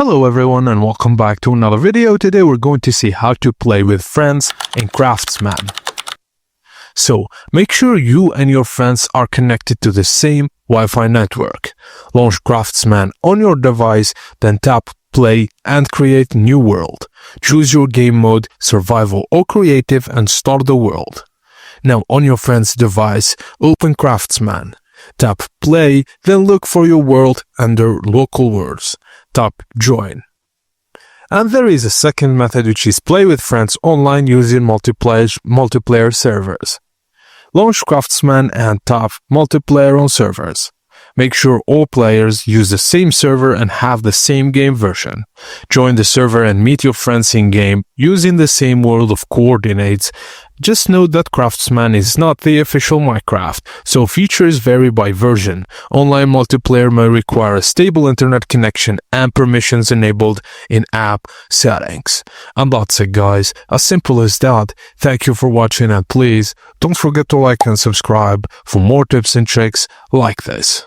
Hello everyone and welcome back to another video. Today we're going to see how to play with friends in Craftsman. So make sure you and your friends are connected to the same Wi-Fi network. Launch Craftsman on your device, then tap play and create new world. Choose your game mode, survival or creative, and start the world. Now on your friend's device, open Craftsman. Tap play, then look for your world under local words. Tap join. And there is a second method, which is play with friends online using multiplayer servers. Launch Craftsman and tap multiplayer on servers. Make sure all players use the same server and have the same game version. Join the server and meet your friends in-game using the same world of coordinates. Just note that Craftsman is not the official Minecraft, so features vary by version. Online multiplayer may require a stable internet connection and permissions enabled in app settings. And that's it, guys. As simple as that. Thank you for watching, and please don't forget to like and subscribe for more tips and tricks like this.